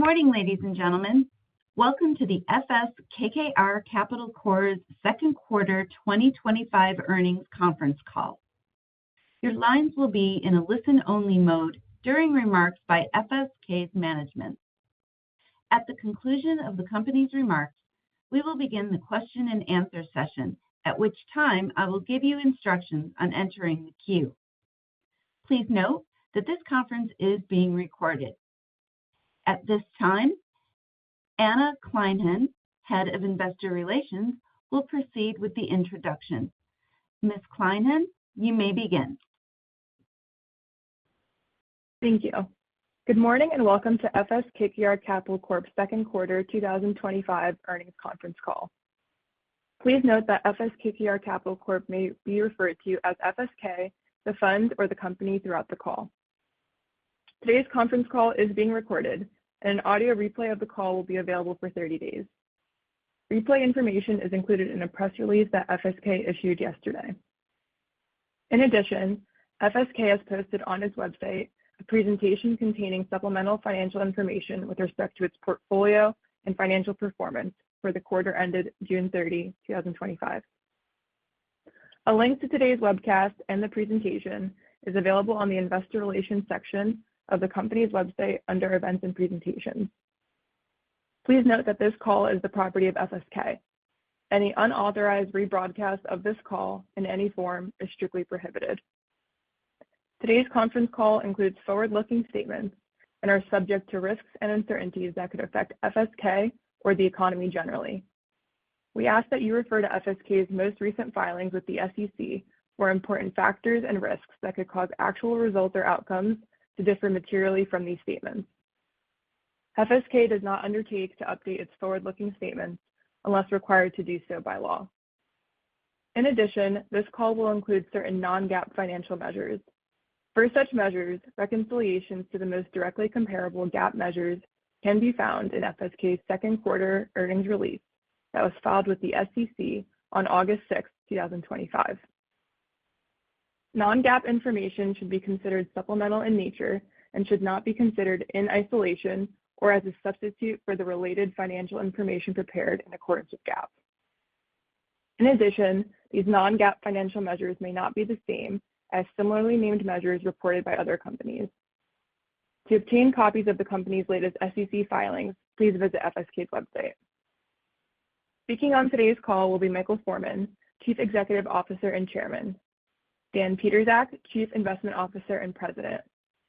morning, ladies and gentlemen. Welcome to the KKR Capital Corp's second quarter 2025 earnings conference call. Your lines will be in a listen-only mode during remarks by FSK's management. At the conclusion of the company's remarks, we will begin the question and answer session, at which time I will give you instructions on entering the queue. Please note that this conference is being recorded. At this time, Anna Kleinhen, Head of Investor Relations, will proceed with the introduction. Ms. Kleinhen, you may begin. Thank you. Good morning and welcome to KKR Capital Corp's second quarter 2025 earnings conference call. Please note that KKR Capital Corp may be referred to as FSK, the fund, or the company throughout the call. Today's conference call is being recorded, and an audio replay of the call will be available for 30 days. Replay information is included in a press release that FSK issued yesterday. In addition, FSK has posted on its website a presentation containing supplemental financial information with respect to its portfolio and financial performance for the quarter ended June 30, 2025. A link to today's webcast and the presentation is available on the Investor Relations section of the company's website under Events and Presentations. Please note that this call is the property of FSK. Any unauthorized rebroadcast of this call in any form is strictly prohibited. Today's conference call includes forward-looking statements and are subject to risks and uncertainties that could affect FSK or the economy generally. We ask that you refer to FSK's most recent filings with the SEC for important factors and risks that could cause actual results or outcomes to differ materially from these statements. FSK does not undertake to update its forward-looking statements unless required to do so by law. In addition, this call will include certain non-GAAP financial measures. For such measures, reconciliations to the most directly comparable GAAP measures can be found in FSK's second quarter earnings release that was filed with the SEC on August 6, 2025. Non-GAAP information should be considered supplemental in nature and should not be considered in isolation or as a substitute for the related financial information prepared in accordance with GAAP. In addition, these non-GAAP financial measures may not be the same as similarly named measures reported by other companies. To obtain copies of the company's latest SEC filings, please visit FSK's website. Speaking on today's call will be Michael Forman, Chief Executive Officer and Chairman, Dan Pietrzak, Chief Investment Officer and President,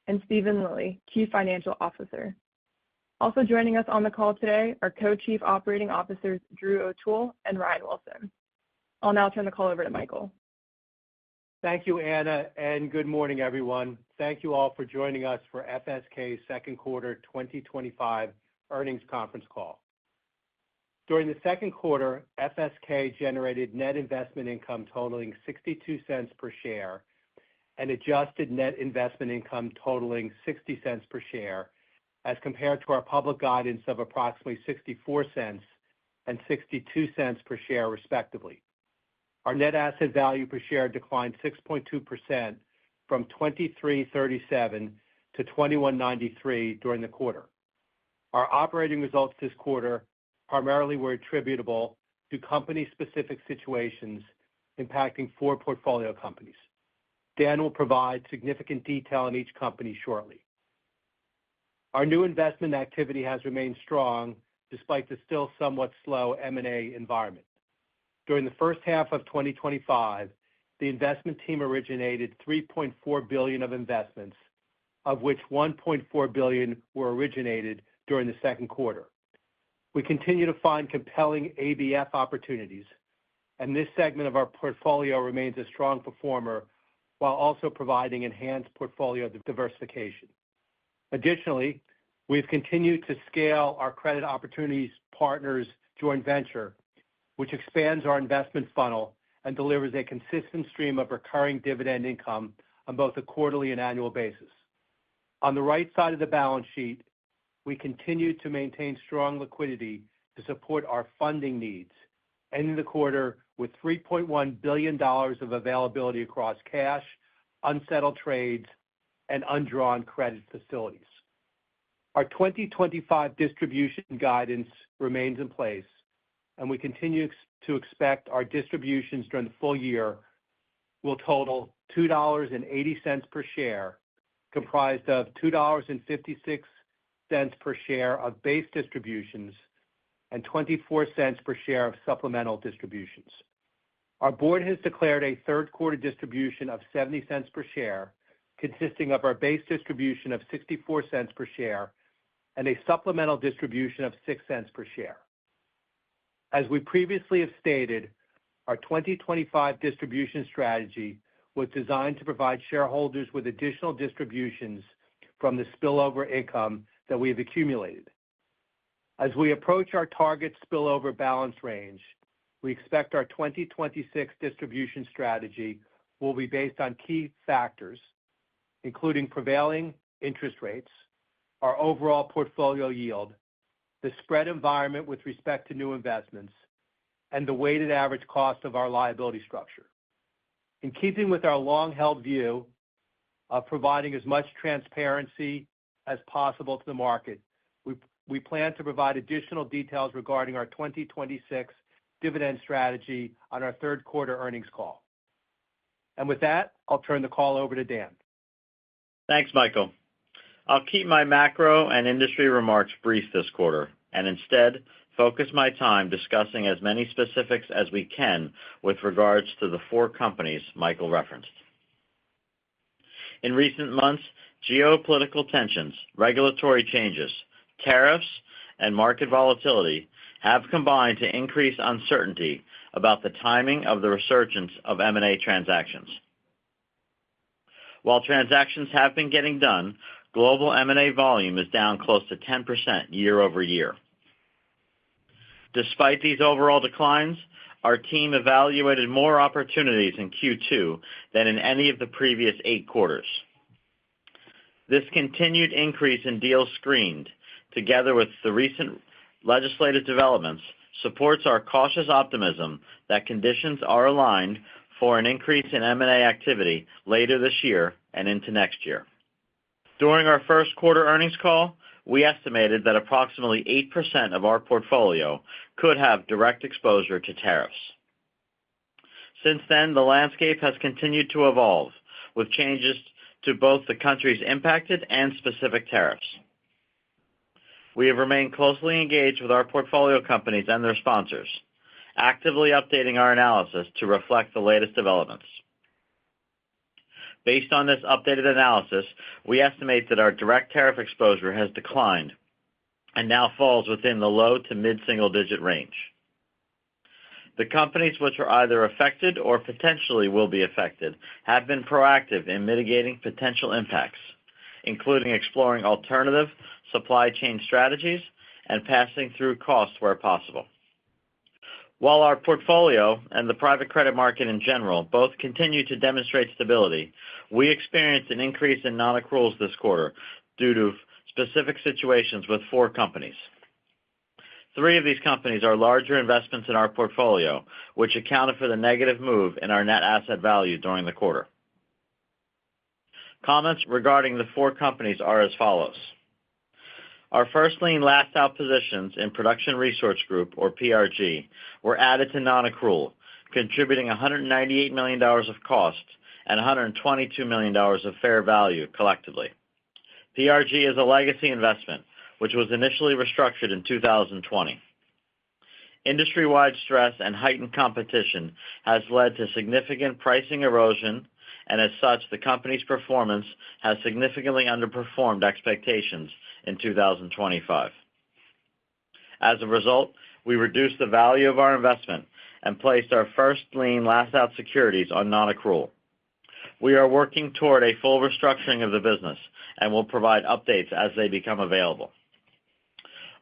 and Stephen Lilly, Chief Financial Officer. Also joining us on the call today are Co-Chief Operating Officers Drew O'Toole and Ryan Wilson. I'll now turn the call over to Michael. Thank you, Anna, and good morning, everyone. Thank you all for joining us for FSK's second quarter 2025 earnings conference call. During the second quarter, FSK generated net investment income totaling $0.62 per share and adjusted net investment income totaling $0.60 per share, as compared to our public guidance of approximately $0.64 and $0.62 per share, respectively. Our net asset value per share declined 6.2% from $23.37 to $21.93 during the quarter. Our operating results this quarter primarily were attributable to company-specific situations impacting 4 portfolio companies. Dan will provide significant detail on each company shortly. Our new investment activity has remained strong despite the still somewhat slow M&A environment. During the first half of 2025, the investment team originated $3.4 billion of investments, of which $1.4 billion were originated during the second quarter. We continue to find compelling ABF opportunities, and this segment of our portfolio remains a strong performer while also providing enhanced portfolio diversification. Additionally, we've continued to scale our Credit Opportunities Partners joint venture, which expands our investment funnel and delivers a consistent stream of recurring dividend income on both a quarterly and annual basis. On the right side of the balance sheet, we continue to maintain strong liquidity to support our funding needs, ending the quarter with $3.1 billion of availability across cash, unsettled trades, and undrawn credit facilities. Our 2025 distribution guidance remains in place, and we continue to expect our distributions during the full year will total $2.80 per share, comprised of $2.56 per share of base distributions and 24 cents per share of supplemental distributions. Our board has declared a third quarter distribution of 70 cents per share, consisting of our base distribution of 64 cents per share and a supplemental distribution of 6 cents per share. As we previously have stated, our 2025 distribution strategy was designed to provide shareholders with additional distributions from the spillover income that we have accumulated. As we approach our target spillover balance range, we expect our 2026 distribution strategy will be based on key factors, including prevailing interest rates, our overall portfolio yield, the spread environment with respect to new investments, and the weighted average cost of our liability structure. In keeping with our long-held view of providing as much transparency as possible to the market, we plan to provide additional details regarding our 2026 dividend strategy on our third quarter earnings call. And with that, I'll turn the call over to Dan. Thanks, Michael. I'll keep my macro and industry remarks brief this quarter, and instead focus my time discussing as many specifics as we can with regards to the four companies Michael referenced. In recent months, geopolitical tensions, regulatory changes, tariffs, and market volatility have combined to increase uncertainty about the timing of the resurgence of M&A transactions. While transactions have been getting done, global M&A volume is down close to 10% year over year. Despite these overall declines, our team evaluated more opportunities in Q2 than in any of the previous 8 quarters. This continued increase in deals screened, together with the recent legislative developments, supports our cautious optimism that conditions are aligned for an increase in M&A activity later this year and into next year. During our first quarter earnings call, we estimated that approximately 8% of our portfolio could have direct exposure to tariffs. Since then, the landscape has continued to evolve, with changes to both the countries impacted and specific tariffs. We have remained closely engaged with our portfolio companies and their sponsors, actively updating our analysis to reflect the latest developments. Based on this updated analysis, we estimate that our direct tariff exposure has declined and now falls within the low to mid-single-digit range. The companies which are either affected or potentially will be affected have been proactive in mitigating potential impacts, including exploring alternative supply chain strategies and passing through costs where possible. While our portfolio and the private credit market in general both continue to demonstrate stability, we experienced an increase in non-accruals this quarter due to specific situations with 4 companies. 3 of these companies are larger investments in our portfolio, which accounted for the negative move in our net asset value during the quarter. Comments regarding the 4 companies are as follows. Our first lien last out positions in Production Resource Group, or PRG, were added to non-accrual, contributing $198 million of cost and $122 million of fair value collectively. PRG is a legacy investment, which was initially restructured in 2020. Industry-wide stress and heightened competition has led to significant pricing erosion, and as such, the company's performance has significantly underperformed expectations in 2025. As a result, we reduced the value of our investment and placed our first lien last out securities on non-accrual. We are working toward a full restructuring of the business and will provide updates as they become available.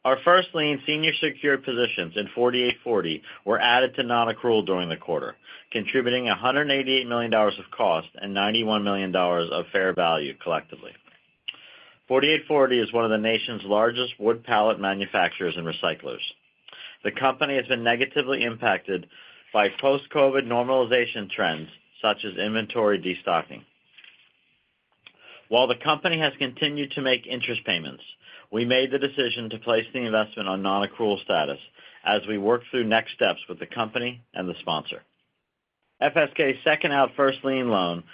Our first lien senior secured positions in 4840 were added to non-accrual during the quarter, contributing $188 million of cost and $91 million of fair value collectively. 4840 is one of the nation's largest wood pallet manufacturers and recyclers. The company has been negatively impacted by post-COVID normalization trends such as inventory destocking. While the company has continued to make interest payments, we made the decision to place the investment on non-accrual status as we work through next steps with the company and the sponsor. FSK's second out first lien loan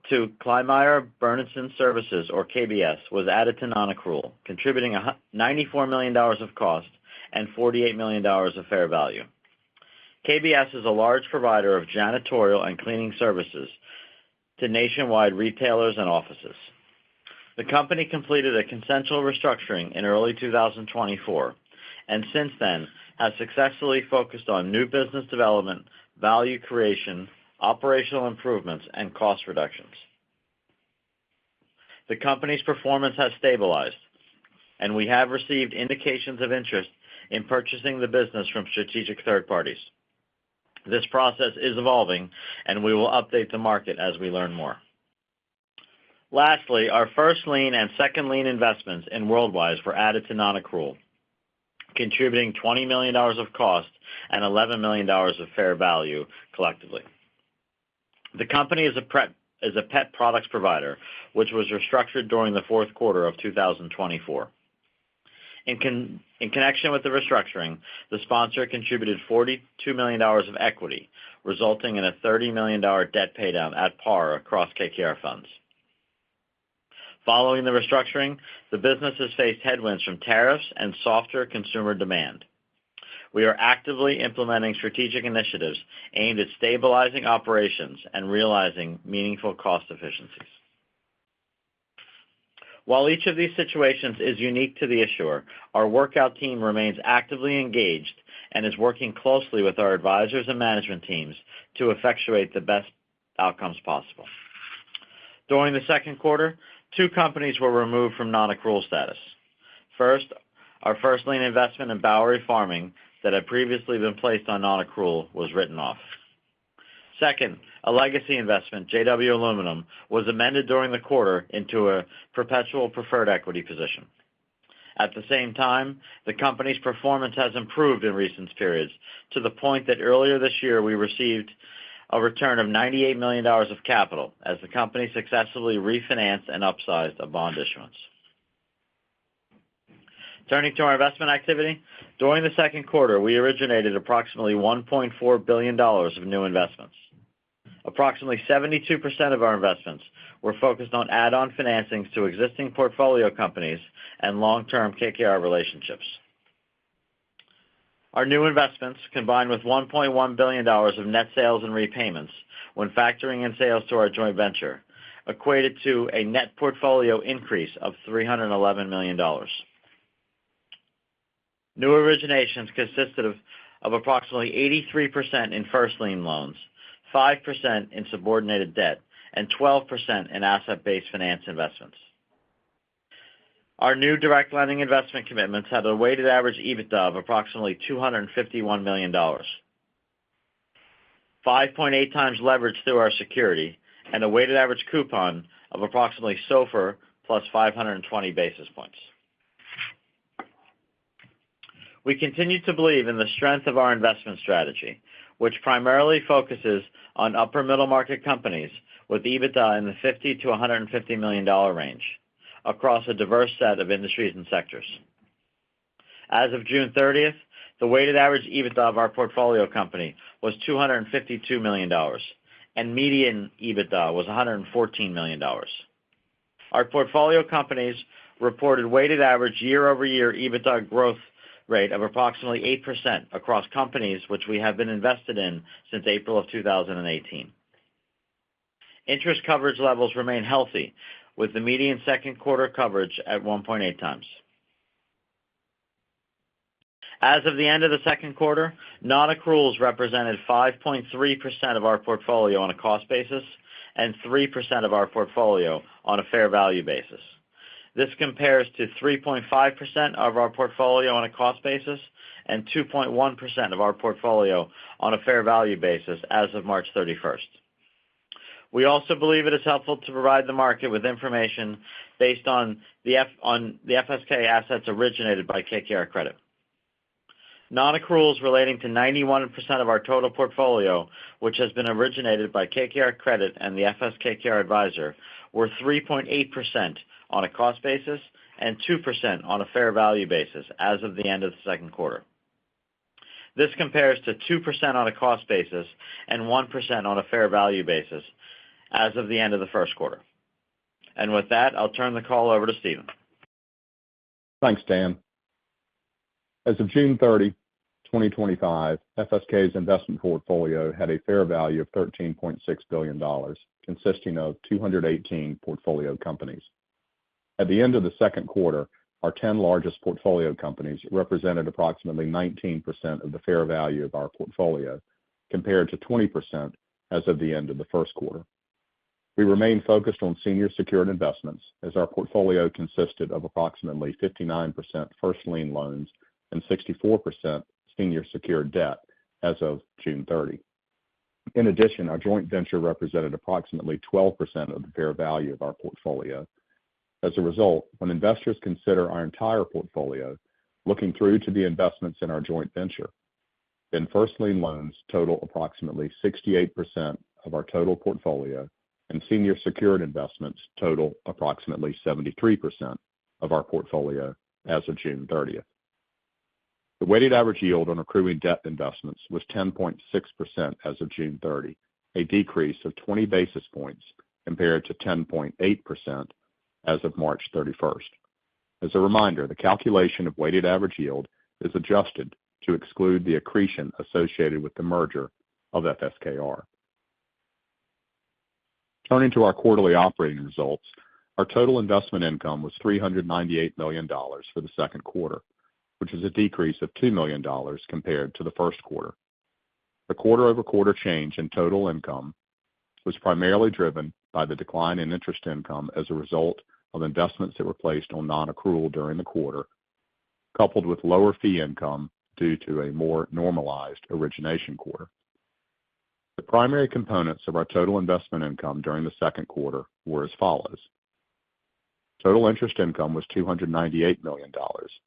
to Kleinmeyer Berndsen Services, or KBS, was added to non-accrual, contributing $94 million of cost and $48 million of fair value. KBS is a large provider of janitorial and cleaning services to nationwide retailers and offices. The company completed a consensual restructuring in early 2024, and since then has successfully focused on new business development, value creation, operational improvements, and cost reductions. The company's performance has stabilized, and we have received indications of interest in purchasing the business from strategic third parties. This process is evolving, and we will update the market as we learn more. Lastly, our first lien and second lien investments in Worldwise were added to non-accrual, contributing $20 million of cost and $11 million of fair value collectively. The company is a pet products provider, which was restructured during the fourth quarter of 2024. In connection with the restructuring, the sponsor contributed $42 million of equity, resulting in a $30 million debt paydown at par across KKR funds. Following the restructuring, the business has faced headwinds from tariffs and softer consumer demand. We are actively implementing strategic initiatives aimed at stabilizing operations and realizing meaningful cost efficiencies. While each of these situations is unique to the issuer, our workout team remains actively engaged and is working closely with our advisors and management teams to effectuate the best outcomes possible. During the second quarter, 2 companies were removed from non-accrual status. First, our first lien investment in Bowery Farming that had previously been placed on non-accrual was written off. Second, a legacy investment, JW Aluminum, was amended during the quarter into a perpetual preferred equity position. At the same time, the company's performance has improved in recent periods to the point that earlier this year we received a return of $98 million of capital as the company successfully refinanced and upsized a bond issuance. Turning to our investment activity, during the second quarter, we originated approximately $1.4 billion of new investments. Approximately 72% of our investments were focused on add-on financings to existing portfolio companies and long-term KKR relationships. Our new investments, combined with $1.1 billion of net sales and repayments when factoring in sales to our joint venture, equated to a net portfolio increase of $311 million. New originations consisted of approximately 83% in first lien loans, 5% in subordinated debt, and 12% in asset-based finance investments. Our new direct lending investment commitments had a weighted average EBITDA of approximately $251 million, 5.8 times leverage through our security, and a weighted average coupon of approximately SOFR plus 520 basis points. We continue to believe in the strength of our investment strategy, which primarily focuses on upper middle market companies with EBITDA in the $50 to $150 million range across a diverse set of industries and sectors. As of June 30th, the weighted average EBITDA of our portfolio company was $252 million, and median EBITDA was $114 million. Our portfolio companies reported weighted average year-over-year EBITDA growth rate of approximately 8% across companies which we have been invested in since April of 2018. Interest coverage levels remain healthy, with the median second quarter coverage at 1.8 times. As of the end of the second quarter, non-accruals represented 5.3% of our portfolio on a cost basis and 3% of our portfolio on a fair value basis. This compares to 3.5% of our portfolio on a cost basis and 2.1% of our portfolio on a fair value basis as of March 31st. We also believe it is helpful to provide the market with information based on the FSK assets originated by KKR Credit. Non-accruals relating to 91% of our total portfolio, which has been originated by KKR Credit and the KKR advisor, were 3.8% on a cost basis and 2% on a fair value basis as of the end of the second quarter. This compares to 2% on a cost basis and 1% on a fair value basis as of the end of the first quarter. And with that, I'll turn the call over to Stephen. Thanks, Dan. As of June 30, 2025, FSK's investment portfolio had a fair value of $13.6 billion, consisting of 218 portfolio companies. At the end of the second quarter, our 10 largest portfolio companies represented approximately 19% of the fair value of our portfolio, compared to 20% as of the end of the first quarter. We remain focused on senior secured investments, as our portfolio consisted of approximately 59% first lien loans and 64% senior secured debt as of June 30. In addition, our joint venture represented approximately 12% of the fair value of our portfolio. As a result, when investors consider our entire portfolio, looking through to the investments in our joint venture, then first lien loans total approximately 68% of our total portfolio, and senior secured investments total approximately 73% of our portfolio as of June 30th. The weighted average yield on accruing debt investments was 10.6% as of June 30, a decrease of 20 basis points compared to 10.8% as of March 31st. As a reminder, the calculation of weighted average yield is adjusted to exclude the accretion associated with the merger of FSKR. Turning to our quarterly operating results, our total investment income was $398 million for the second quarter, which is a decrease of $2 million compared to the first quarter. The quarter-over-quarter change in total income was primarily driven by the decline in interest income as a result of investments that were placed on non-accrual during the quarter, coupled with lower fee income due to a more normalized origination quarter. The primary components of our total investment income during the second quarter were as follows. Total interest income was $298 million,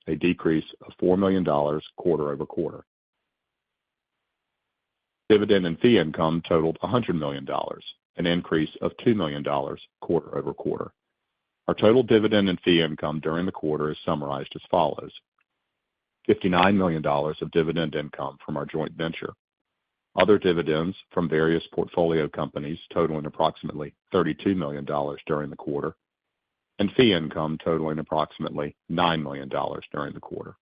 a decrease of $4 million quarter-over-quarter. Dividend and fee income totaled $100 million, an increase of $2 million quarter-over-quarter. Our total dividend and fee income during the quarter is summarized as follows. $59 million of dividend income from our joint venture, other dividends from various portfolio companies totaling approximately $32 million during the quarter, and fee income totaling approximately $9 million during the quarter.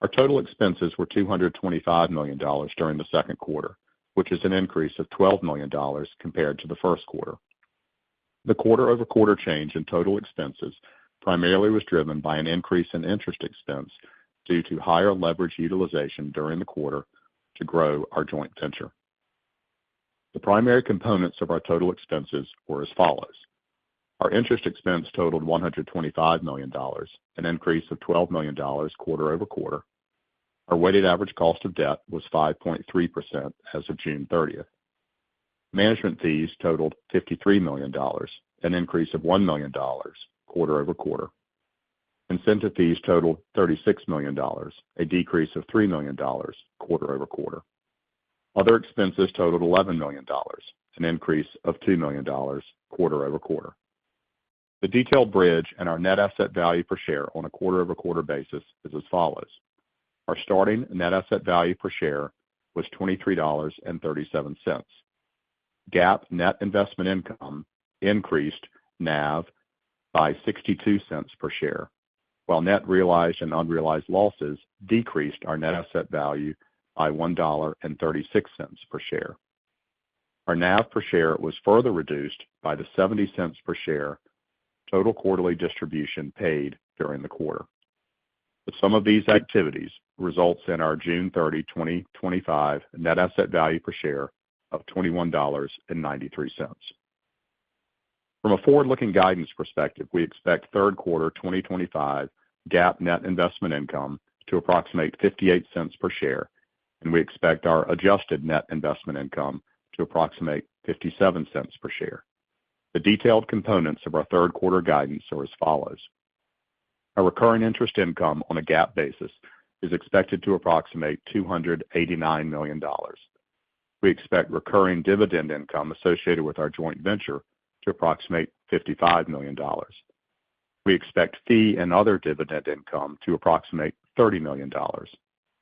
Our total expenses were $225 million during the second quarter, which is an increase of $12 million compared to the first quarter. The quarter-over-quarter change in total expenses primarily was driven by an increase in interest expense due to higher leverage utilization during the quarter to grow our joint venture. The primary components of our total expenses were as follows. Our interest expense totaled $125 million, an increase of $12 million quarter-over-quarter. Our weighted average cost of debt was 5.3% as of June 30th. Management fees totaled $53 million, an increase of $1 million quarter-over-quarter. Incentive fees totaled $36 million, a decrease of $3 million quarter-over-quarter. Other expenses totaled $11 million, an increase of $2 million quarter-over-quarter. The detailed bridge and our net asset value per share on a quarter-over-quarter basis is as follows. Our starting net asset value per share was $23.37. GAAP net investment income increased NAV by 62 cents per share, while net realized and unrealized losses decreased our net asset value by $1.36 per share. Our NAV per share was further reduced by the 70 cents per share total quarterly distribution paid during the quarter. The sum of these activities results in our June 30, 2025 net asset value per share of $21.93. From a forward-looking guidance perspective, we expect third quarter 2025 GAAP net investment income to approximate 58 cents per share, and we expect our adjusted net investment income to approximate 57 cents per share. The detailed components of our third quarter guidance are as follows. Our recurring interest income on a GAAP basis is expected to approximate $289 million. We expect recurring dividend income associated with our joint venture to approximate $55 million. We expect fee and other dividend income to approximate $30 million.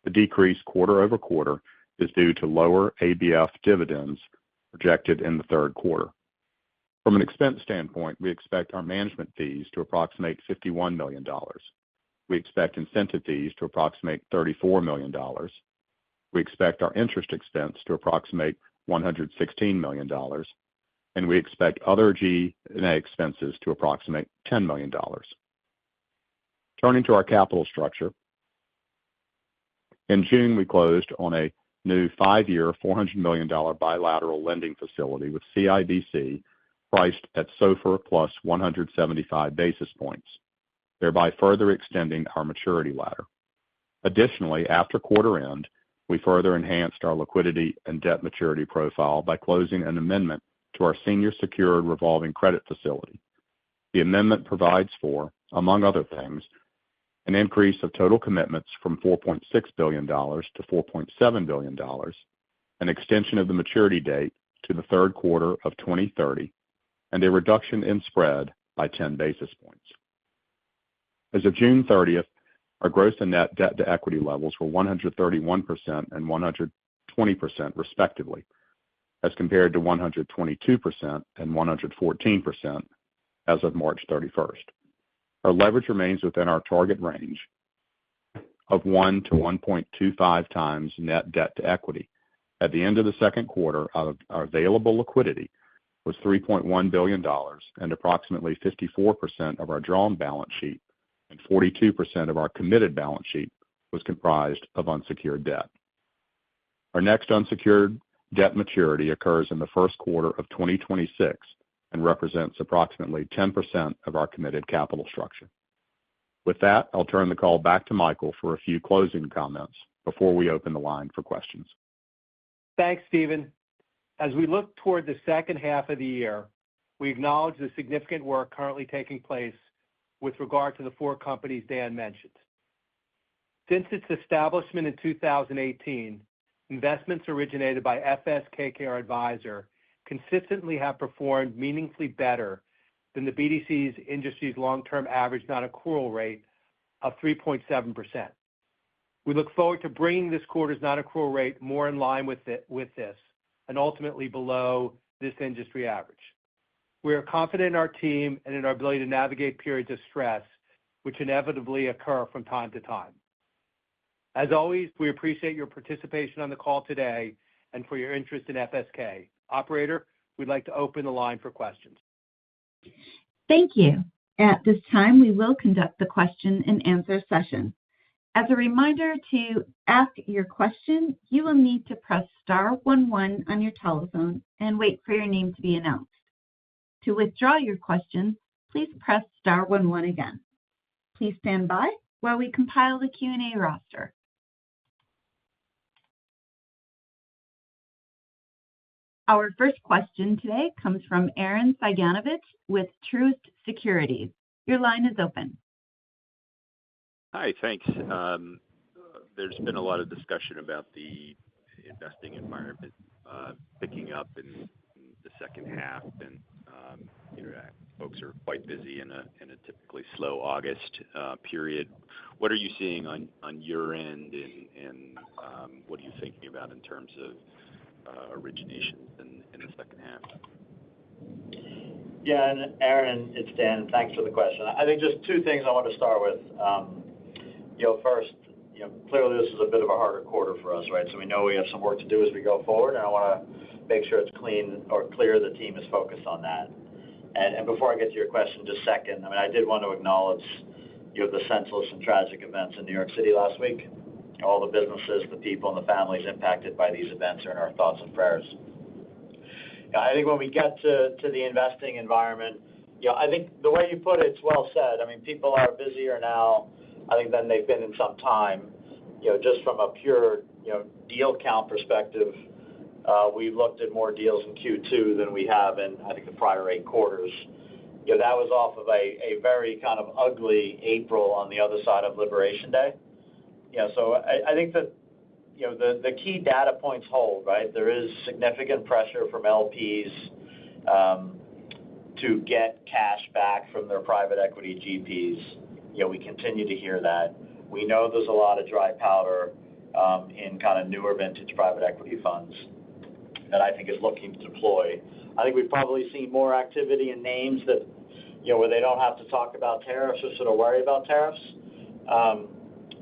The decrease quarter over quarter is due to lower ABF dividends projected in the third quarter. From an expense standpoint, we expect our management fees to approximate $51 million. We expect incentive fees to approximate $34 million. We expect our interest expense to approximate $116 million, and we expect other G&A expenses to approximate $10 million. Turning to our capital structure, in June, we closed on a new 5-year, $400 million bilateral lending facility with CIBC priced at SOFR plus 175 basis points, thereby further extending our maturity ladder. Additionally, after quarter end, we further enhanced our liquidity and debt maturity profile by closing an amendment to our senior secured revolving credit facility. The amendment provides for, among other things, an increase of total commitments from $4.6 billion to $4.7 billion, an extension of the maturity date to the third quarter of 2030, and a reduction in spread by 10 basis points. As of June 30th, our gross and net debt to equity levels were 131% and 120% respectively, as compared to 122% and 114% as of March 31st. Our leverage remains within our target range of 1 to 1.25 times net debt to equity. At the end of the second quarter, our available liquidity was $3.1 billion, and approximately 54% of our drawn balance sheet and 42% of our committed balance sheet was comprised of unsecured debt. Our next unsecured debt maturity occurs in the first quarter of 2026 and represents approximately 10% of our committed capital structure. With that, I'll turn the call back to Michael for a few closing comments before we open the line for questions. Thanks, Stephen. As we look toward the second half of the year, we acknowledge the significant work currently taking place with regard to the 4 companies Dan mentioned. Since its establishment in 2018, investments originated by KKR Advisor consistently have performed meaningfully better than the BDC's industry's long-term average non-accrual rate of 3.7%. We look forward to bringing this quarter's non-accrual rate more in line with this and ultimately below this industry average. We are confident in our team and in our ability to navigate periods of stress, which inevitably occur from time to time. As always, we appreciate your participation on the call today and for your interest in FSK. Operator, we'd like to open the line for questions. Thank you. At this time, we will conduct the question and answer session. As a reminder, to ask your question, you will need to press star 11 on your telephone and wait for your name to be announced. To withdraw your question, please press star 11 again. Please stand by while we compile the Q&A roster. Our first question today comes from Aaron Cyganovich with Truist Securities. Your line is open. Hi, thanks. There's been a lot of discussion about the investing environment picking up in the second half, and folks are quite busy in a typically slow August period. What are you seeing on your end, and what are you thinking about in terms of originations in the second half? Yeah, and Aaron, it's Dan. Thanks for the question. I think just 2 things I want to start with. First, clearly this is a bit of a harder quarter for us, right? So we know we have some work to do as we go forward, and I want to make sure it's clear the team is focused on that. And before I get to your question, just second, I did want to acknowledge the senseless and tragic events in New York City last week. All the businesses, the people, and the families impacted by these events are in our thoughts and prayers. I think when we get to the investing environment, I think the way you put it's well said. People are busier now, I think, than they've been in some time. Just from a pure, deal count perspective, we've looked at more deals in Q2 than we have in, I think, the prior 8 quarters. That was off of a very kind of ugly April on the other side of Liberation Day. So I think that, the key data points hold, right? There is significant pressure from LPs. to get cash back from their private equity GPs. We continue to hear that. We know there's a lot of dry powder in kind of newer vintage private equity funds that I think is looking to deploy. I think we've probably seen more activity in names that, where they don't have to talk about tariffs or sort of worry about tariffs.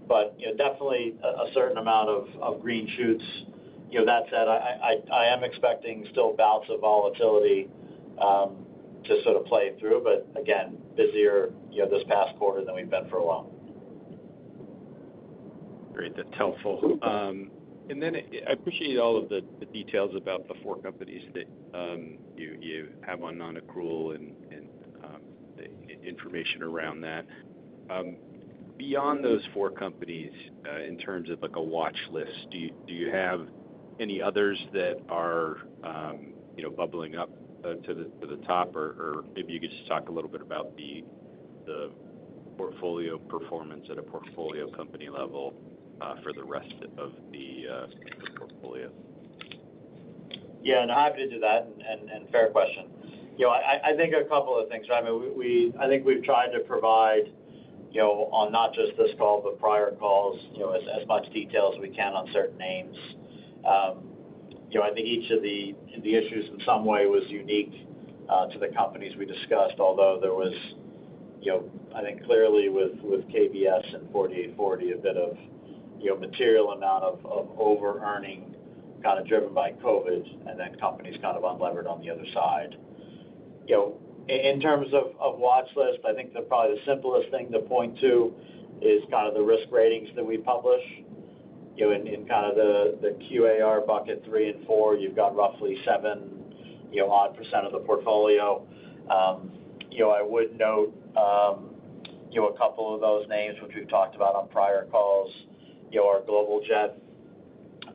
But definitely a certain amount of green shoots. That said, I am expecting still bouts of volatility to sort of play through, but again, busier this past quarter than we've been for a while. Great, that's helpful. And then I appreciate all of the details about the 4 companies that you have on non-accrual and the information around that. Beyond those 4 companies, in terms of like a watch list, do you have any others that are bubbling up to the top, or maybe you could just talk a little bit about the portfolio performance at a portfolio company level for the rest of the portfolio? Yeah, and I'm happy to do that, and fair question. I think a couple of things, right? I mean, I think we've tried to provide, on not just this call, but prior calls, as much detail as we can on certain names. I think each of the issues in some way was unique to the companies we discussed, although there was, I think clearly with KBS and 4840, a bit of, material amount of over-earning kind of driven by COVID, and then companies kind of unlevered on the other side. In terms of watch list, I think probably the simplest thing to point to is kind of the risk ratings that we publish. In kind of the QAR bucket 3 and 4, you've got roughly 7% of the portfolio. I would note, a couple of those names, which we've talked about on prior calls, are Global Jet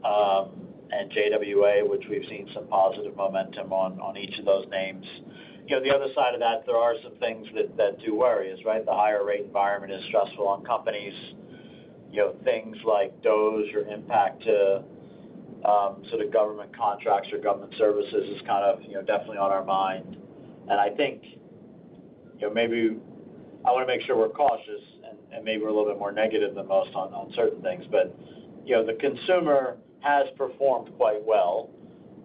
and JWA, which we've seen some positive momentum on each of those names. The other side of that, there are some things that do worry us, right? The higher rate environment is stressful on companies. Things like DOGE or impact to sort of government contracts or government services is kind of, definitely on our mind. And I think, maybe I want to make sure we're cautious and maybe we're a little bit more negative than most on certain things. But, the consumer has performed quite well,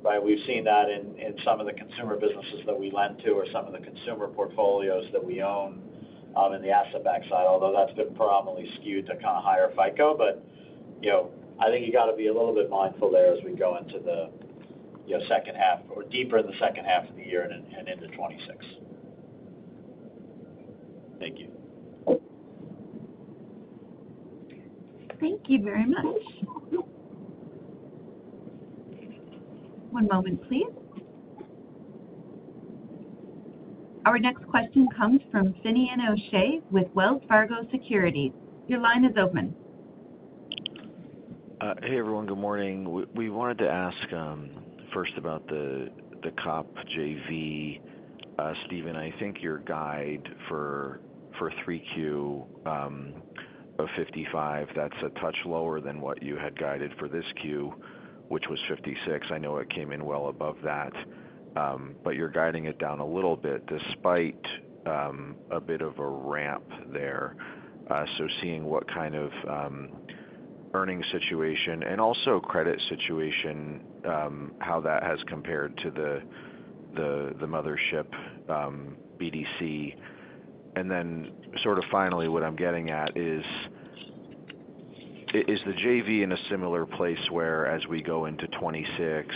right? We've seen that in some of the consumer businesses that we lend to or some of the consumer portfolios that we own in the asset-backed side, although that's been predominantly skewed to kind of higher FICO. But, I think you got to be a little bit mindful there as we go into the second half or deeper in the second half of the year and into 26. Thank you. Thank you very much. One moment, please. Our next question comes from Finian O'Shea with Wells Fargo Securities. Your line is open. Hey, everyone. Good morning. We wanted to ask first about the COP JV. Stephen, I think your guide for 3Q of 55, that's a touch lower than what you had guided for this Q, which was 56. I know it came in well above that, but you're guiding it down a little bit despite a bit of a ramp there. So seeing what kind of earnings situation and also credit situation, how that has compared to the mothership BDC. And then sort of finally what I'm getting at is the JV in a similar place where as we go into 26,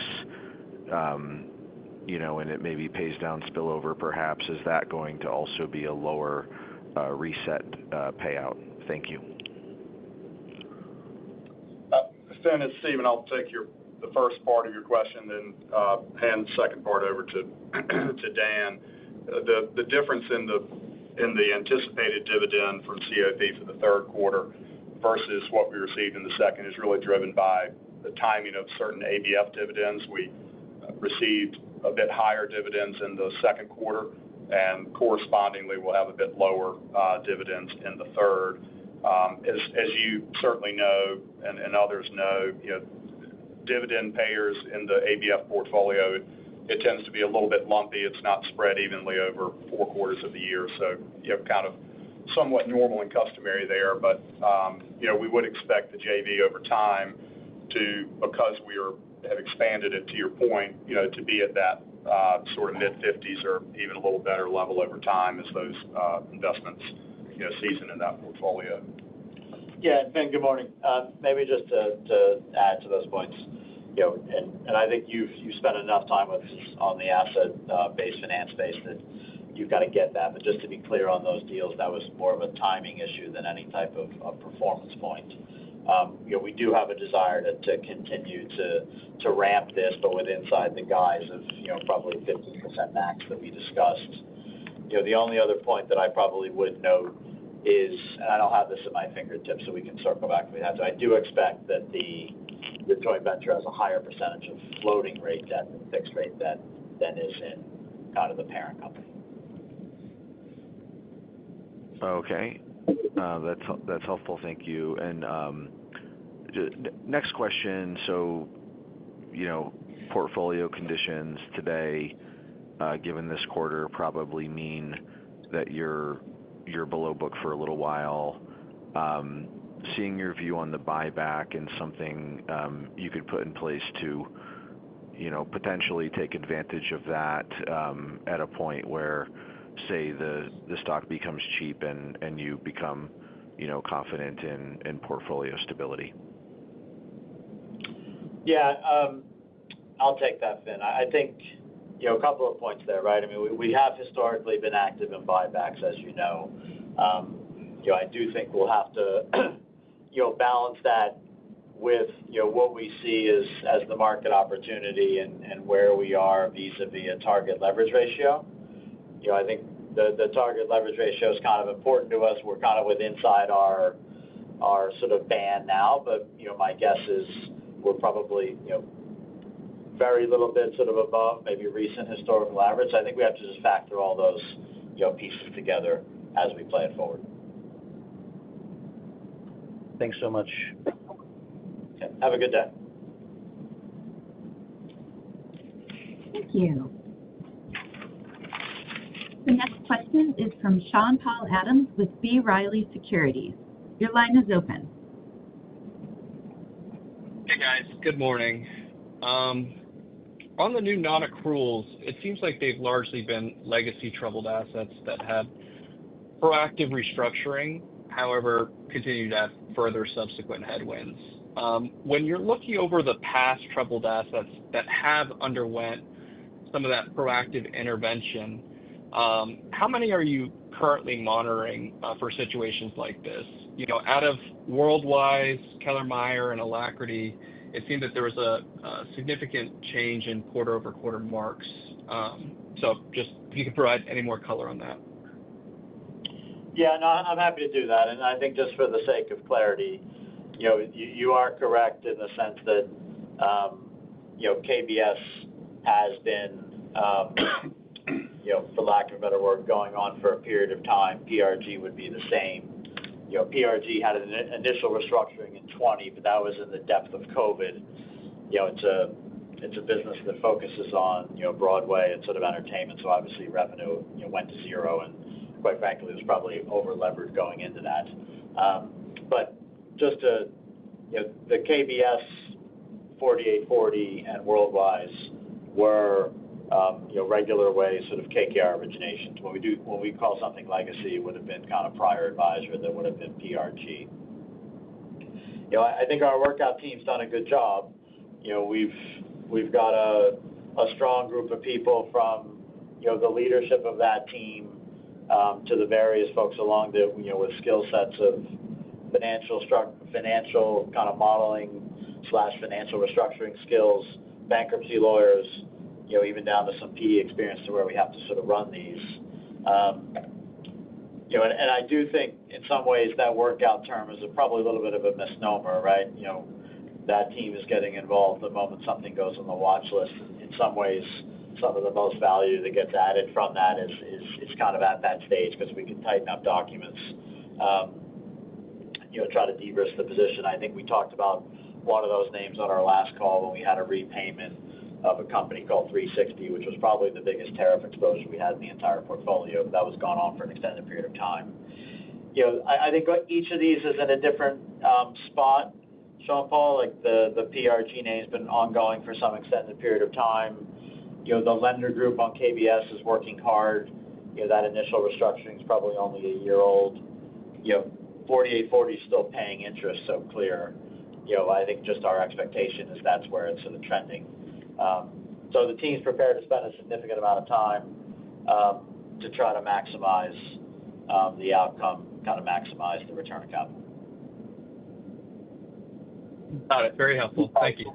and it maybe pays down spillover perhaps, is that going to also be a lower reset payout? Thank you. Finn, it's Stephen. I'll take the first part of your question, then hand the second part over to Dan. The difference in the anticipated dividend from COP for the third quarter versus what we received in the second is really driven by the timing of certain ABF dividends. We received a bit higher dividends in the second quarter, and correspondingly we'll have a bit lower dividends in the third. As you certainly know, and others know, dividend payers in the ABF portfolio it tends to be a little bit lumpy. It's not spread evenly over 4 quarters of the year. So, kind of somewhat normal and customary there. But, we would expect the JV over time because have expanded it, to your point, to be at that sort of mid-50s or even a little better level over time as those investments, season in that portfolio. Yeah, Ben, good morning. Maybe just to add to those points, and I think you've spent enough time with us on the asset-based finance space that you've got to get that. But just to be clear on those deals, that was more of a timing issue than any type of performance point. We do have a desire to continue to ramp this, but with inside the guise of probably 15% max that we discussed. The only other point that I probably would note is, and I don't have this at my fingertips, so we can circle back if we have to. I do expect that the joint venture has a higher percentage of floating rate debt than fixed rate debt than is in kind of the parent company. Okay, that's helpful. Thank you. And next question. So, portfolio conditions today, given this quarter, probably mean that you're below book for a little while. Seeing your view on the buyback and something you could put in place to, potentially take advantage of that at a point where, say, the stock becomes cheap and you become, confident in portfolio stability. Yeah, I'll take that, Finn. I think, a couple of points there, right? I mean, we have historically been active in buybacks, as you know. I do think we'll have to, balance that with, what we see as the market opportunity and where we are vis-a-vis a target leverage ratio. I think the target leverage ratio is kind of important to us. We're kind of inside our sort of band now, but, my guess is we're probably, very little bit sort of above maybe recent historical average. I think we have to just factor all those, pieces together as we play it forward. Thanks so much. Okay. Have a good day. Thank you. The next question is from Sean-Paul Adams with B. Riley Securities. Your line is open. Hey, guys. Good morning. On the new non-accruals, it seems like they've largely been legacy troubled assets that had proactive restructuring, however, continue to have further subsequent headwinds. When you're looking over the past troubled assets that have underwent some of that proactive intervention, how many are you currently monitoring for situations like this? Out of Worldwise, Keller Meyer, and Alacrity, it seemed that there was a significant change in quarter-over-quarter marks. So just if you could provide any more color on that. Yeah, no, I'm happy to do that. And I think just for the sake of clarity, you are correct in the sense that, KBS has been, for lack of a better word, going on for a period of time. PRG would be the same. PRG had an initial restructuring in 2020, but that was in the depth of COVID. It's a business that focuses on, Broadway and sort of entertainment. So obviously revenue, went to zero, and quite frankly, it was probably over-levered going into that. But just to, the KBS 4840 and Worldwise were, regular way sort of KKR originations. When we call something legacy, it would have been kind of prior advisor that would have been PRG. I think our workout team's done a good job. We've got a strong group of people from, the leadership of that team to the various folks along the, with skill sets of financial kind of modeling / financial restructuring skills, bankruptcy lawyers, even down to some PE experience to where we have to sort of run these. And I do think in some ways that workout term is probably a little bit of a misnomer, right? That team is getting involved the moment something goes on the watch list. In some ways, some of the most value that gets added from that is kind of at that stage because we can tighten up documents, try to de-risk the position. I think we talked about one of those names on our last call when we had a repayment of a company called 360, which was probably the biggest tariff exposure we had in the entire portfolio. That was gone on for an extended period of time. I think each of these is in a different spot, Sean Paul. Like the PRG name's been ongoing for some extended period of time. The lender group on KBS is working hard. That initial restructuring is probably only a year old. 4840 is still paying interest, so clear. I think just our expectation is that's where it's sort of trending. So the team's prepared to spend a significant amount of time to try to maximize the outcome, kind of maximize the return of capital. Got it. Very helpful. Thank you.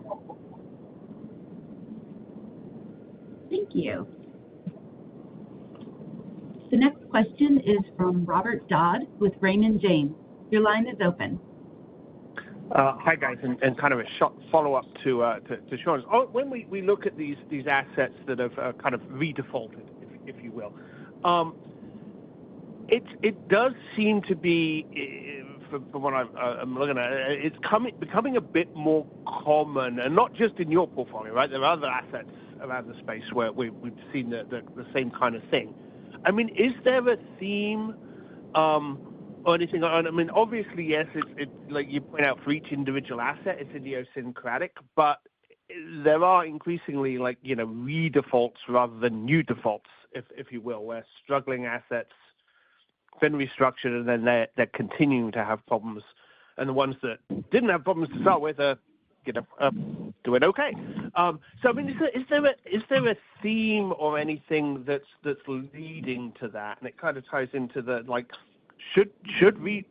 Thank you. The next question is from Robert Dodd with Raymond James. Your line is open. Hi, guys, and kind of a short follow-up to Sean's. When we look at these assets that have kind of redefaulted, if you will, it does seem to be, from what I'm looking at, it's becoming a bit more common, and not just in your portfolio, right? There are other assets around the space where we've seen the same kind of thing. I mean, is there a theme or anything? I mean, obviously, yes, it's like you point out, for each individual asset, it's idiosyncratic, but there are increasingly, redefaults rather than new defaults, if you will, where struggling assets been restructured and then they're continuing to have problems, and the ones that didn't have problems to start with are doing okay. So I mean, is there a theme or anything that's leading to that? And it kind of ties into the should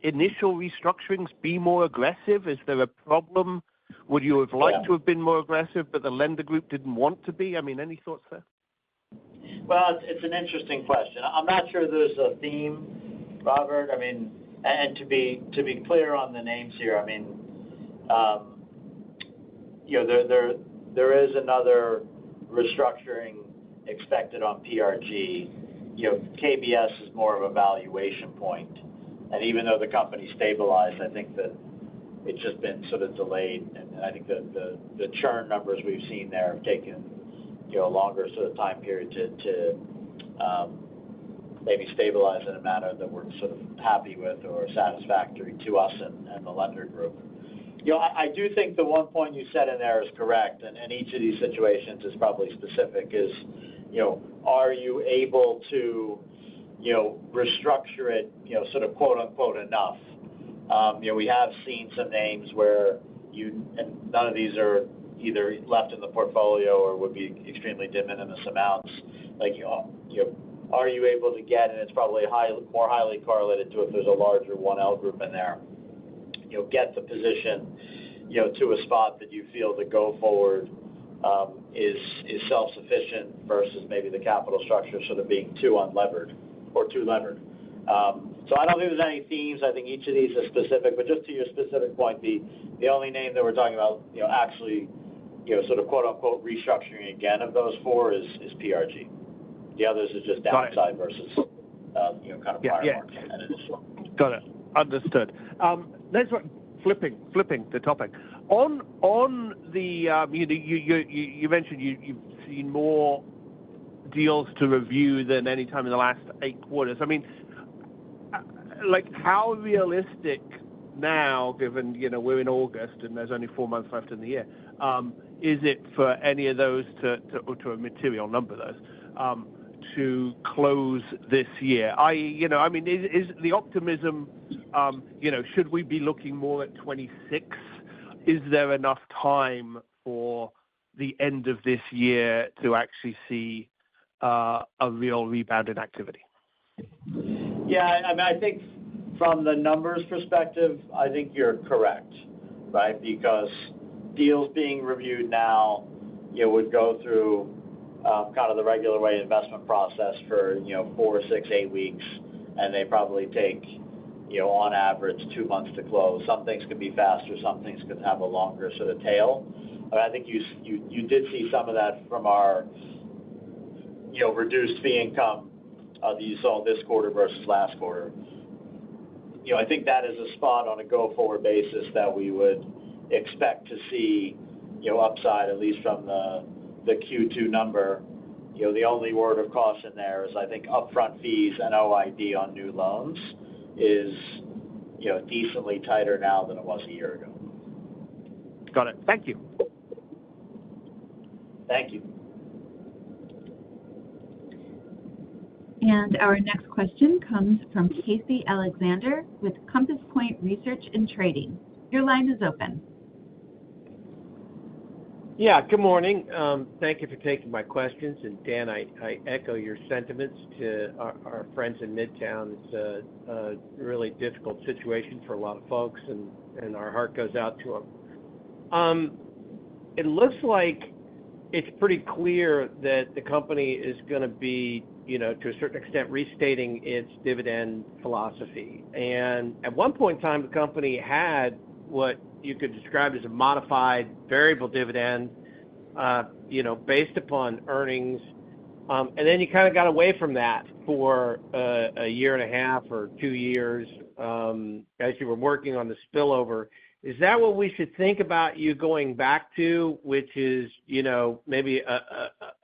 initial restructurings be more aggressive? Is there a problem? Would you have liked to have been more aggressive, but the lender group didn't want to be? I mean, any thoughts there? Well, it's an interesting question. I'm not sure there's a theme, Robert. I mean, and to be clear on the names here, I mean, there is another restructuring expected on PRG. KBS is more of a valuation point, and even though the company stabilized, I think that it's just been sort of delayed, and I think the churn numbers we've seen there have taken a longer sort of time period to maybe stabilize in a manner that we're sort of happy with or satisfactory to us and the lender group. I do think the one point you said in there is correct, and each of these situations is probably specific, is, are you able to, restructure it, sort of quote unquote enough? We have seen some names where and none of these are either left in the portfolio or would be extremely de minimis amounts. Are you able to get, and it's probably more highly correlated to if there's a larger 1L group in there, get the position, to a spot that you feel the go forward is self-sufficient versus maybe the capital structure sort of being too unlevered or too levered. So I don't think there's any themes. I think each of these is specific, but just to your specific point, the only name that we're talking about, actually, sort of quote unquote restructuring again of those four is PRG. The others is just downside versus, kind of prior market. Got it. Understood. Next one, flipping the topic. On the, you mentioned you've seen more deals to review than any time in the last 8 quarters. I mean, how realistic now, given, we're in August and there's only 4 months left in the year, is it for any of those to a material number of those, to close this year? I mean, is the optimism, should we be looking more at 26? Is there enough time for the end of this year to actually see a real rebound in activity? Yeah, I mean, I think from the numbers perspective, I think you're correct, right? Because deals being reviewed now, would go through kind of the regular way investment process for 4, 6, 8 weeks, and they probably take on average 2 months to close. Some things could be faster, some things could have a longer sort of tail. But I think you did see some of that from our reduced fee income that you saw this quarter versus last quarter. I think that is a spot on a go forward basis that we would expect to see upside, at least from the the Q2 number, the only word of caution there is I think upfront fees and OID on new loans is, decently tighter now than it was a year ago. Got it. Thank you. Thank you. And our next question comes from Casey Alexander with Compass Point Research and Trading. Your line is open. Yeah, good morning. Thank you for taking my questions. And Dan, I echo your sentiments to our friends in Midtown. It's a really difficult situation for a lot of folks, and our heart goes out to them. It looks like it's pretty clear that the company is going to be, to a certain extent, restating its dividend philosophy. And at one point in time, the company had what you could describe as a modified variable dividend, based upon earnings. And then you kind of got away from that for a year and a half or 2 years as you were working on the spillover. Is that what we should think about you going back to, which is, maybe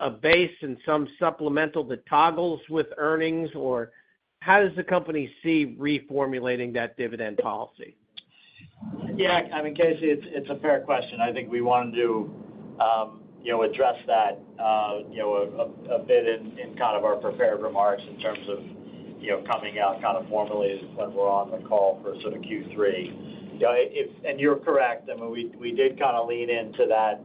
a base and some supplemental that toggles with earnings? Or how does the company see reformulating that dividend policy? Yeah, Casey, it's a fair question. I think we wanted to, address that, a bit in kind of our prepared remarks in terms of, coming out kind of formally when we're on the call for sort of Q3. And you're correct. We did kind of lean into that,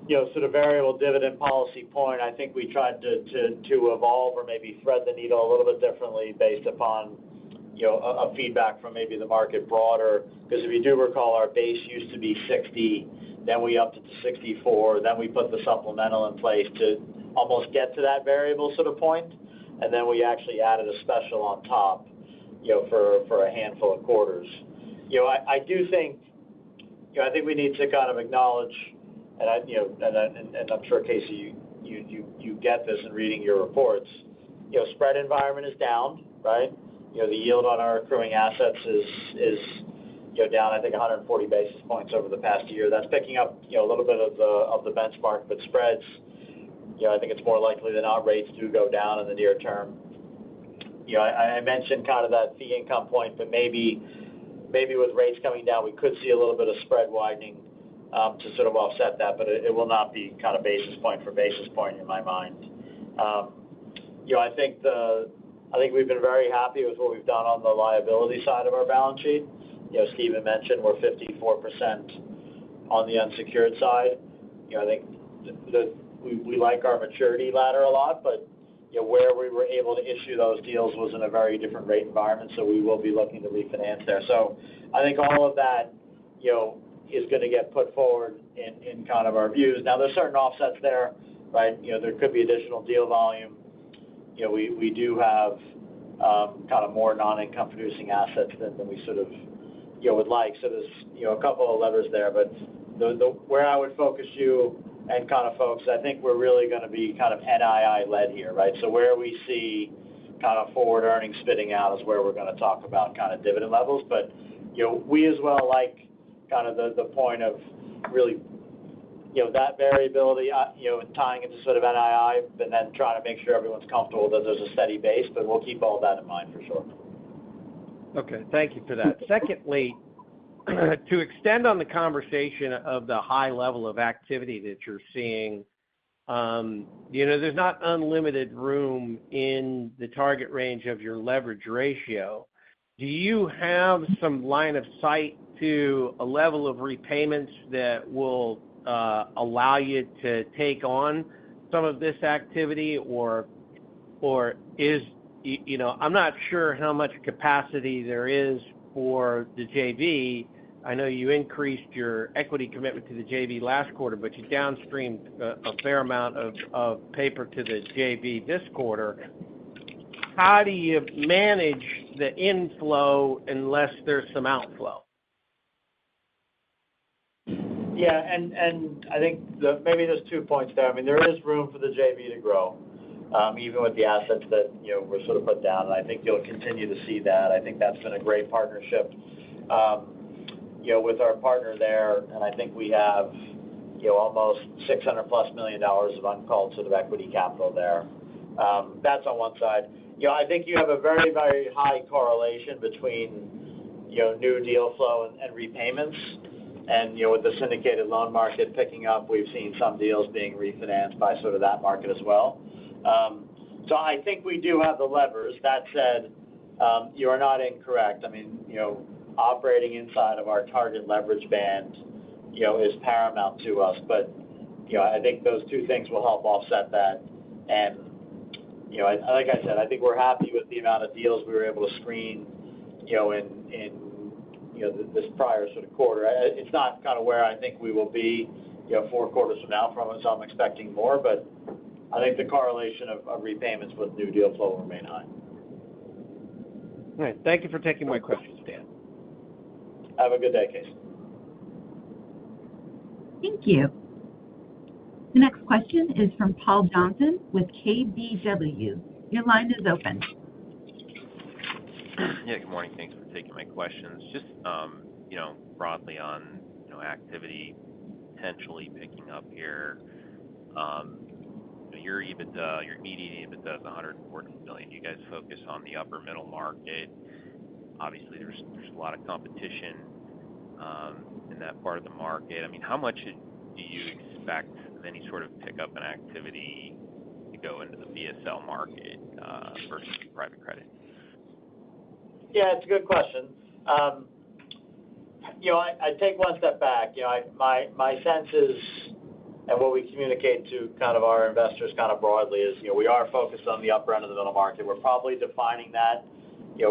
sort of variable dividend policy point. I think we tried to evolve or maybe thread the needle a little bit differently based upon, a feedback from maybe the market broader. Because if you do recall, our base used to be 60, then we upped it to 64, then we put the supplemental in place to almost get to that variable sort of point, and then we actually added a special on top, for a handful of quarters. I do think, I think we need to kind of acknowledge, and I'm sure, Casey, you get this in reading your reports. Spread environment is down, right? The yield on our accruing assets is down, I think, 140 basis points over the past year. That's picking up, a little bit of the benchmark, but spreads, I think it's more likely than not rates do go down in the near term. I mentioned kind of that fee income point, but maybe with rates coming down, we could see a little bit of spread widening to sort of offset that, but it will not be kind of basis point for basis point in my mind. I think we've been very happy with what we've done on the liability side of our balance sheet. Stephen mentioned we're 54% on the unsecured side. I think we like our maturity ladder a lot, but where we were able to issue those deals was in a very different rate environment, so we will be looking to refinance there. So I think all of that, is going to get put forward in kind of our views. Now, there's certain offsets there, right? There could be additional deal volume. We do have kind of more non-income producing assets than we sort of, would like. So there's, a couple of levers there, but where I would focus you and kind of folks, I think we're really going to be kind of NII led here, right? So where we see kind of forward earnings spitting out is where we're going to talk about kind of dividend levels. But, we as well like kind of the point of really, that variability, tying into sort of NII, and then trying to make sure everyone's comfortable that there's a steady base, but we'll keep all that in mind for sure. Okay, thank you for that. Secondly, to extend on the conversation of the high level of activity that you're seeing, there's not unlimited room in the target range of your leverage ratio. Do you have some line of sight to a level of repayments that will allow you to take on some of this activity, or is, I'm not sure how much capacity there is for the JV. I know you increased your equity commitment to the JV last quarter, but you downstreamed a fair amount of paper to the JV this quarter. How do you manage the inflow unless there's some outflow? Yeah, and I think maybe there's 2 points there. I mean, there is room for the JV to grow, even with the assets that, were sort of put down, and I think you'll continue to see that. I think that's been a great partnership, with our partner there, and I think we have, almost $600+ million of uncalled sort of equity capital there. That's on one side. I think you have a very, very high correlation between, new deal flow and repayments. And, with the syndicated loan market picking up, we've seen some deals being refinanced by sort of that market as well. So I think we do have the levers. That said, you are not incorrect. I mean, operating inside of our target leverage band, is paramount to us. But, I think those two things will help offset that. And, like I said, I think we're happy with the amount of deals we were able to screen, in this prior sort of quarter. It's not kind of where I think we will be, 4 quarters from now from it, so I'm expecting more. But I think the correlation of repayments with new deal flow will remain high. All right. Thank you for taking my questions, Dan. Have a good day, Casey. Thank you. The next question is from Paul Johnson with KBW. Your line is open. Yeah, good morning. Thanks for taking my questions. Just, broadly on, activity potentially picking up here. Your EBITDA, your median EBITDA is $114 million. You guys focus on the upper middle market. Obviously, there's a lot of competition in that part of the market. I mean, how much do you expect any sort of pickup in activity to go into the BSL market versus private credit? Yeah, it's a good question. I take one step back. My sense is, and what we communicate to kind of our investors kind of broadly is, we are focused on the upper end of the middle market. We're probably defining that,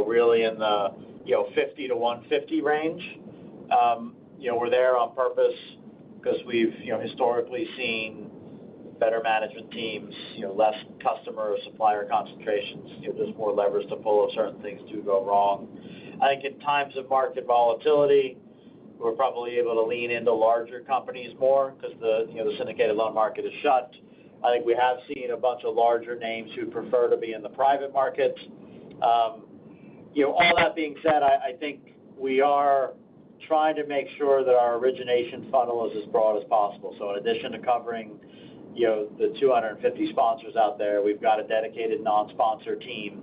really in the, 50 to 150 range. We're there on purpose because we've, historically seen better management teams, less customer or supplier concentrations, there's more levers to pull if certain things do go wrong. I think in times of market volatility, we're probably able to lean into larger companies more because the syndicated loan market is shut. I think we have seen a bunch of larger names who prefer to be in the private market. All that being said, I think we are trying to make sure that our origination funnel is as broad as possible. So in addition to covering, the 250 sponsors out there, we've got a dedicated non-sponsor team.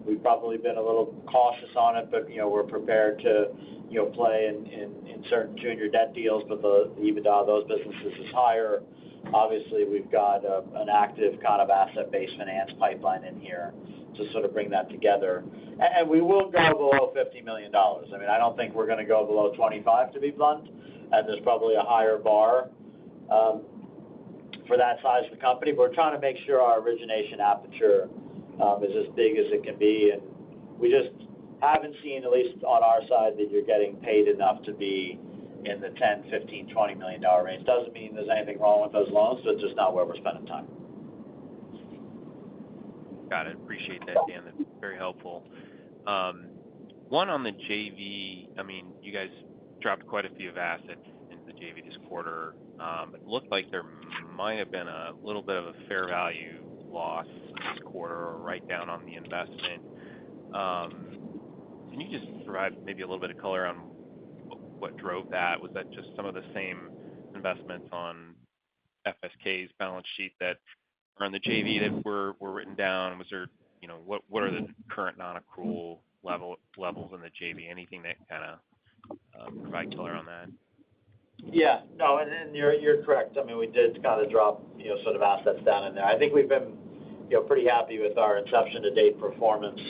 We've probably been a little cautious on it, but, we're prepared to, play in certain junior debt deals, but the EBITDA of those businesses is higher. Obviously, we've got an active kind of asset-based finance pipeline in here to sort of bring that together. And we will go below $50 million. I mean, I don't think we're going to go below 25, to be blunt, and there's probably a higher bar for that size of the company. But we're trying to make sure our origination aperture is as big as it can be, and we just haven't seen, at least on our side, that you're getting paid enough to be in the $10, $15, $20 million range. Doesn't mean there's anything wrong with those loans, but it's just not where we're spending time. Got it. Appreciate that, Dan. That's very helpful. One on the JV. I mean, you guys dropped quite a few of assets into the JV this quarter. It looked like there might have been a little bit of a fair value loss this quarter or write down on the investment. Can you just provide maybe a little bit of color on what drove that? Was that just some of the same investments on FSK's balance sheet that are on the JV that were written down? Was there, what are the current non-accrual levels in the JV? Anything that kind of provide color on that? Yeah, no, and you're correct. I mean, we did kind of drop, sort of assets down in there. I think we've been, pretty happy with our inception to date performance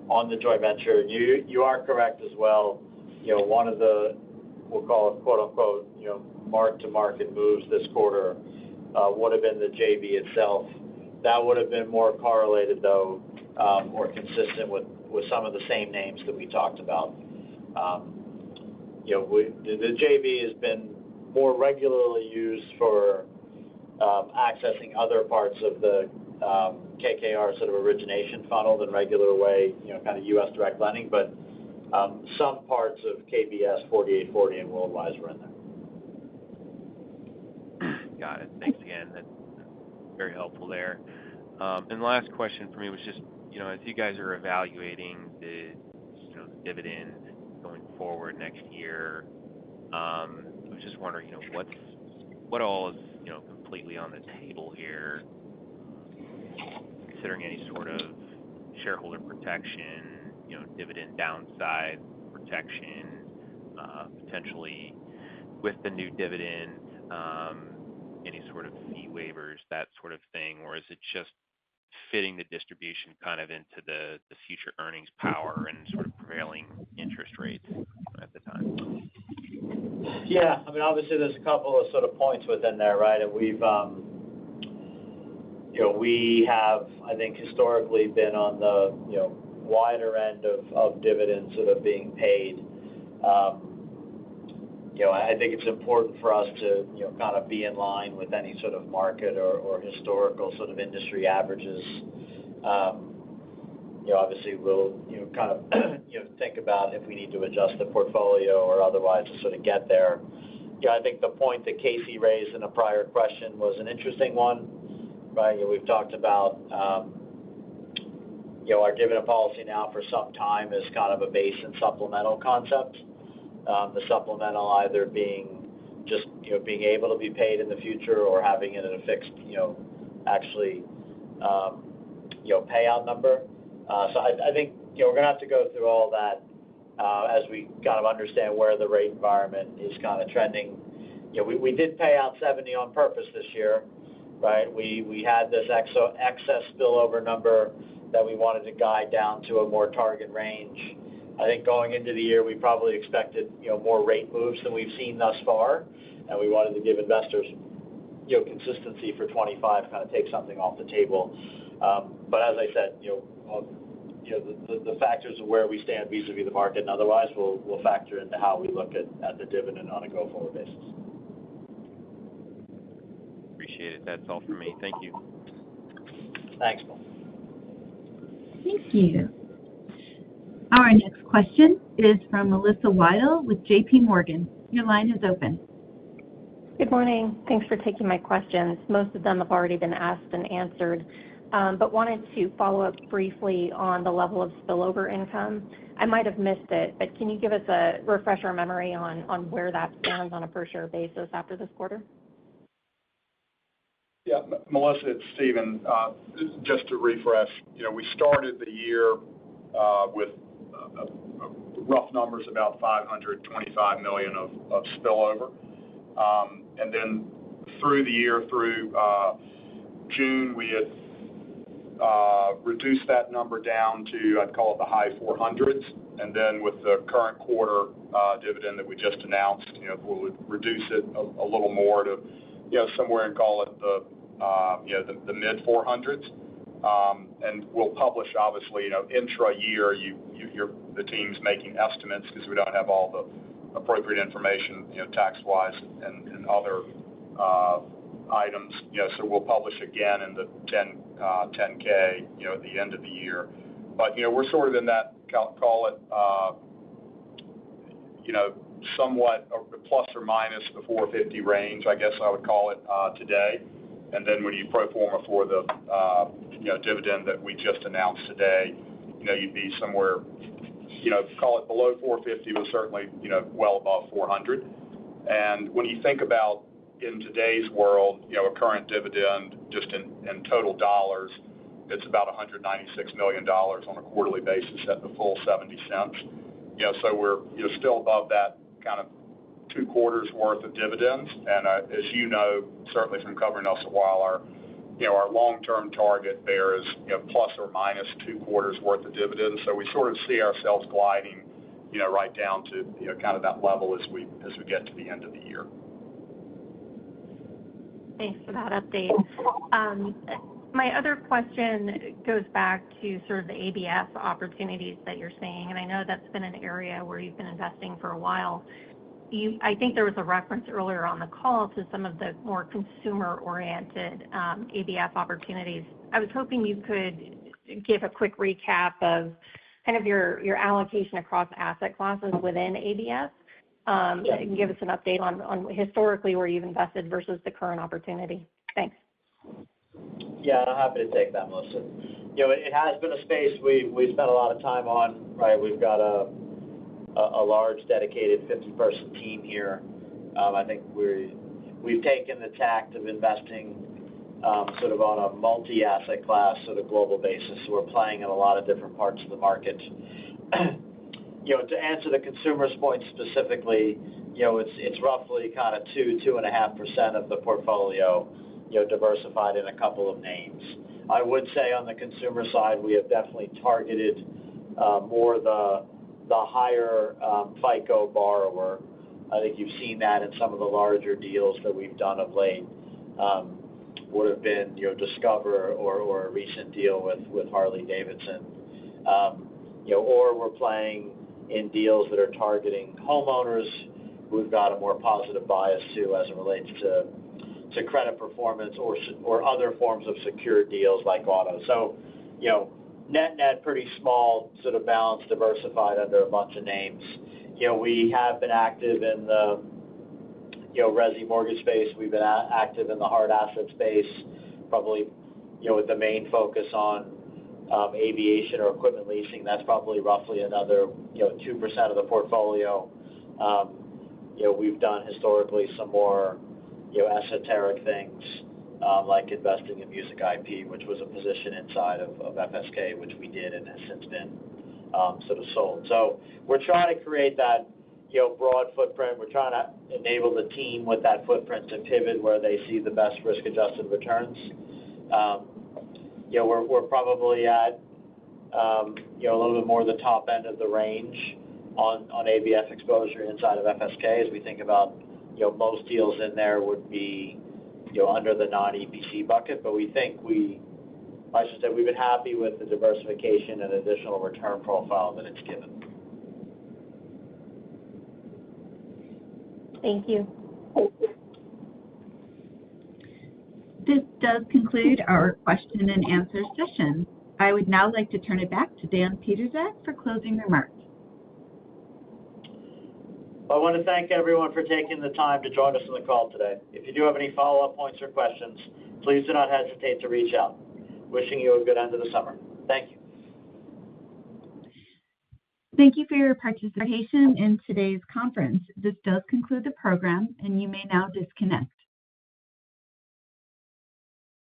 on the joint venture. You are correct as well. One of the, we'll call it quote unquote, mark to market moves this quarter would have been the JV itself. That would have been more correlated though, or consistent with some of the same names that we talked about. The JV has been more regularly used for accessing other parts of the KKR sort of origination funnel than regular way, kind of U.S. direct lending, but some parts of KBS 4840 and Worldwise were in there. Got it. Thanks again. That's very helpful there. And the last question for me was just, as you guys are evaluating the dividend going forward next year, was just wondering, what all is, completely on the table here, considering any sort of shareholder protection, dividend downside protection, potentially with the new dividend, any sort of fee waivers, that sort of thing, or is it just fitting the distribution kind of into the future earnings power and sort of prevailing interest rates at the time? Yeah, I mean, obviously there's a couple of sort of points within there, right? And we've, we have, I think, historically been on the, wider end of dividends that are being paid. I think it's important for us to, kind of be in line with any sort of market or historical sort of industry averages. Obviously we'll, kind of, think about if we need to adjust the portfolio or otherwise to sort of get there. I think the point that Casey raised in a prior question was an interesting one, right? We've talked about, our dividend policy now for some time is kind of a base and supplemental concept. The supplemental either being just, being able to be paid in the future or having it at a fixed, actually, payout number. So I think, we're going to have to go through all that as we kind of understand where the rate environment is kind of trending. We did pay out 70 on purpose this year, right? We had this excess spillover number that we wanted to guide down to a more target range. I think going into the year, we probably expected, more rate moves than we've seen thus far, and we wanted to give investors, consistency for 25, kind of take something off the table. But as I said, the factors of where we stand vis-a-vis the market and otherwise will factor into how we look at the dividend on a go-forward basis. Appreciate it. That's all for me. Thank you. Thanks, Paul. Thank you. Our next question is from Melissa Weidel with J.P. Morgan. Your line is open. Good morning. Thanks for taking my questions. Most of them have already been asked and answered, but wanted to follow up briefly on the level of spillover income. I might have missed it, but can you give us a refresher memory on where that stands on a per-share basis after this quarter? Yeah, Melissa, it's Stephen. Just to refresh, we started the year with rough numbers about $525 million of spillover. And then through the year, through June, we had reduced that number down to, I'd call it the high 400s. And then with the current quarter dividend that we just announced, we'll reduce it a little more to, somewhere and call it the mid 400s. And we'll publish, obviously, intra-year, the team's making estimates because we don't have all the appropriate information, tax-wise and other items. So we'll publish again in the 10K, at the end of the year. But, we're sort of in that, call it, somewhat plus or minus the 450 range, I guess I would call it today. And then when you pro forma for the, dividend that we just announced today, you'd be somewhere, call it below 450, but certainly, well above 400. And when you think about in today's world, a current dividend just in total dollars, it's about $196 million on a quarterly basis at the full 70 cents. So we're still above that kind of 2 quarters worth of dividends. And as you know, certainly from covering us a while, our long-term target there is plus or minus 2 quarters worth of dividends. So we sort of see ourselves gliding, right down to kind of that level as we get to the end of the year. Thanks for that update. My other question goes back to sort of the ABS opportunities that you're seeing, and I know that's been an area where you've been investing for a while. I think there was a reference earlier on the call to some of the more consumer-oriented ABS opportunities. I was hoping you could give a quick recap of kind of your allocation across asset classes within ABS. And give us an update on historically where you've invested versus the current opportunity. Thanks. Yeah, I'm happy to take that, Melissa. It has been a space we spent a lot of time on, right? We've got a large dedicated 50-person team here I think we've taken the tact of investing sort of on a multi-asset class sort of global basis. So we're playing in a lot of different parts of the market. To answer the consumer's point specifically, it's roughly kind of 2.5% of the portfolio, diversified in a couple of names. I would say on the consumer side, we have definitely targeted more the higher FICO borrower. I think you've seen that in some of the larger deals that we've done of late. Would have been Discover or a recent deal with Harley Davidson. Or we're playing in deals that are targeting homeowners who've got a more positive bias to as it relates to credit performance or other forms of secured deals like auto. So, net pretty small sort of balance, diversified under a bunch of names. We have been active in the resi mortgage space. We've been active in the hard asset space, probably with the main focus on aviation or equipment leasing. That's probably roughly another 2% of the portfolio. We've done historically some more esoteric things like investing in music IP, which was a position inside of FSK, which we did and has since been sort of sold. So we're trying to create that broad footprint. We're trying to enable the team with that footprint to pivot where they see the best risk-adjusted returns. We're probably at a little bit more the top end of the range on ABF exposure inside of FSK as we think about most deals in there would be under the non-EPC bucket, but we've been happy with the diversification and additional return profile that it's given. Thank you. This does conclude our question and answer session. I would now like to turn it back to Dan Pietrzak for closing remarks. I want to thank everyone for taking the time to join us on the call today. If you do have any follow-up points or questions, please do not hesitate to reach out. Wishing you a good end of the summer. Thank you. Thank you for your participation in today's conference. This does conclude the program, and you may now disconnect.